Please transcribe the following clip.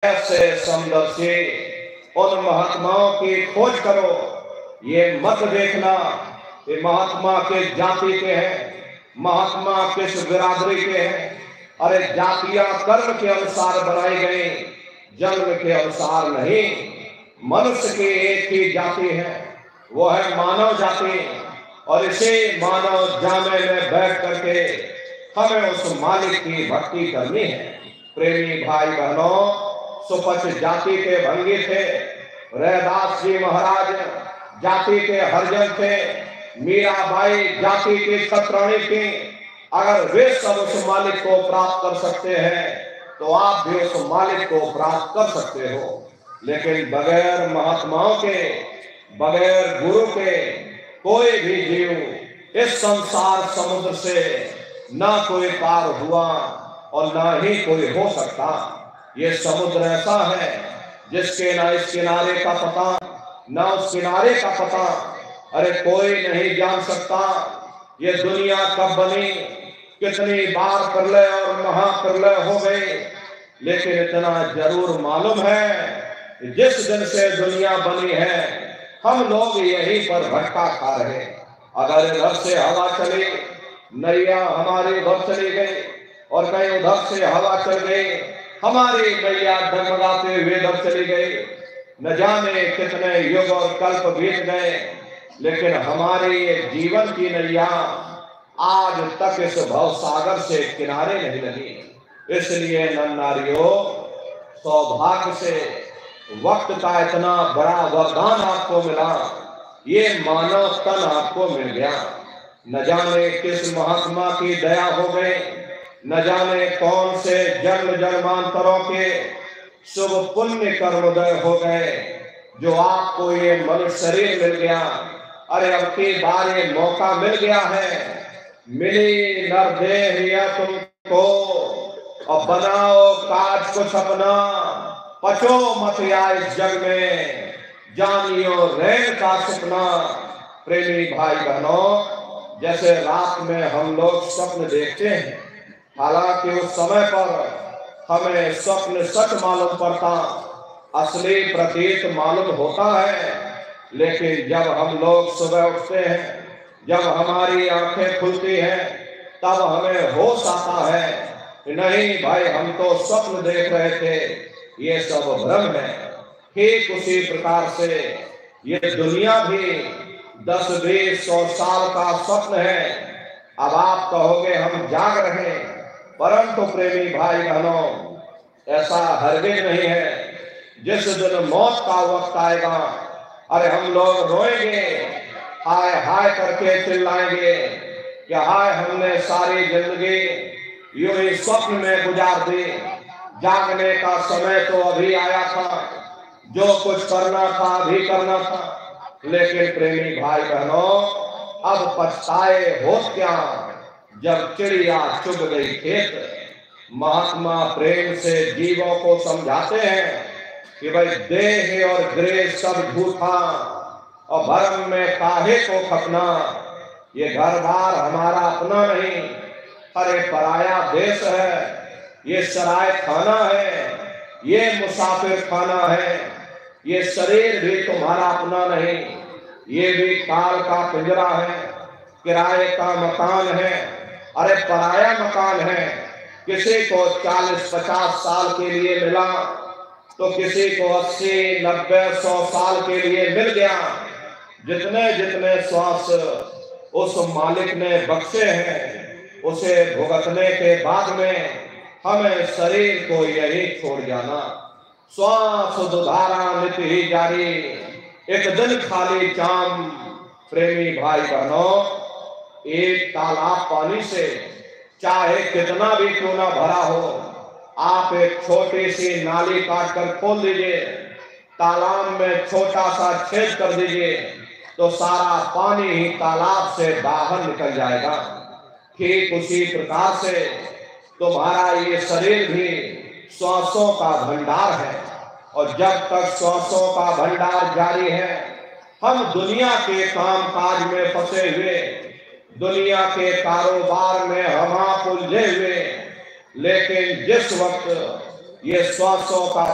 ऐसे समदर्शी उन महात्माओं की खोज करो। ये मत देखना कि महात्मा किस जाति के हैं, महात्मा किस बिरादरी के हैं। अरे जातियां कर्म के अनुसार बनाई गई, जन्म के अनुसार नहीं। मनुष्य की एक ही जाति है, वो है मानव जाति। और इसी मानव जामे में बैठ करके हमें उस मालिक की भक्ति करनी है। प्रेमी भाई बहनों, सुपच जाति के भंगी थे, रैदास जी महाराज जाति के हरिजन थे, मीराबाई जाति की क्षत्राणी थी। अगर वे सब उस मालिक को प्राप्त कर सकते हैं तो आप भी उस मालिक को प्राप्त कर सकते हो। लेकिन बगैर महात्माओं के, बगैर गुरु के कोई भी जीव इस संसार समुद्र से ना कोई पार हुआ और ना ही कोई हो सकता। ये समुद्र ऐसा है जिसके ना इस किनारे का पता, ना उस किनारे का पता। अरे कोई नहीं जान सकता ये दुनिया कब बनी, कितनी बार प्रलय और महाप्रलय हो गई। लेकिन इतना जरूर मालूम है, जिस दिन से दुनिया बनी है हम लोग यहीं पर भटका खा रहे। अगर इधर से हवा चली, नैया हमारी उधर चली गई, और कहीं उधर से हवा चल गई, हमारी नैया डगमगाते हुए इधर चली गई। न जाने कितने युग और कल्प बीत गए, लेकिन हमारी ये जीवन की नैया आज तक इस भव सागर से किनारे नहीं लगी। इसलिए नन्नारियों, सौभाग्य से वक्त का इतना बड़ा वरदान आपको मिला, ये मानव तन आपको मिल गया। न जाने किस महात्मा की दया हो गई, न जाने कौन से जन्म जन्मांतरों के शुभ पुण्य कर्मोदय हो गए जो आपको ये मनुष्य शरीर मिल गया। अरे अब की बार ये मौका मिल गया है, मिली नरदेह तुमको, और बनाओ काज कुछ अपना, पचो मत या इस जग में, जानियो रैन का सपना। प्रेमी भाई बहनों, जैसे रात में हम लोग स्वप्न देखते हैं, हालांकि उस समय पर हमें स्वप्न सच मालूम पड़ता, असली प्रतीत मालूम होता है। लेकिन जब हम लोग सुबह उठते हैं, जब हमारी आंखें खुलती हैं, तब हमें होश आता है कि नहीं भाई, हम तो स्वप्न देख रहे थे, ये सब भ्रम है। ठीक उसी प्रकार से ये दुनिया भी 10-20-100 साल का स्वप्न है। अब आप कहोगे हम जाग रहे हैं, परंतु प्रेमी भाई बहनों, ऐसा हरगिज नहीं है। जिस दिन मौत का वक्त आएगा, अरे हम लोग रोएंगे, हाय हाय करके चिल्लाएंगे कि हाय हमने सारी जिंदगी यूं ही स्वप्न में गुजार दी। जागने का समय तो अभी आया था, जो कुछ करना था अभी करना था। लेकिन प्रेमी भाई बहनों, अब पछताए हो क्या जब चिड़िया चुग गई खेत। महात्मा प्रेम से जीवों को समझाते हैं कि भाई देह और गृह सब झूठा, और भरम में काहे को खपना। ये घर बार हमारा अपना नहीं, अरे पराया देश है। ये सराय खाना है, ये मुसाफिर खाना है। ये शरीर भी तुम्हारा अपना नहीं, ये भी काल का पिंजरा है, किराए का मकान है। अरे पराया मकान है। किसी को 40-50 साल के लिए मिला, तो किसी को 80-90-100 साल के लिए मिल गया। जितने जितने श्वास उस मालिक ने बख्शे हैं, उसे भुगतने के बाद में हमें शरीर को यही छोड़ जाना। श्वास दुधारा नित ही जारी, एक दिन खाली चाम। प्रेमी भाई बहनों, एक तालाब पानी से चाहे कितना भी क्यों ना भरा हो, आप एक छोटी सी नाली काट कर खोल दीजिए, तालाब में छोटा सा छेद कर दीजिए, तो सारा पानी ही तालाब से बाहर निकल जाएगा। ठीक उसी प्रकार से तुम्हारा ये शरीर भी श्वासों का भंडार है, और जब तक श्वासों का भंडार जारी है, हम दुनिया के काम काज में फंसे हुए, दुनिया के कारोबार में हम आप उलझे हुए। लेकिन जिस वक्त ये श्वासों का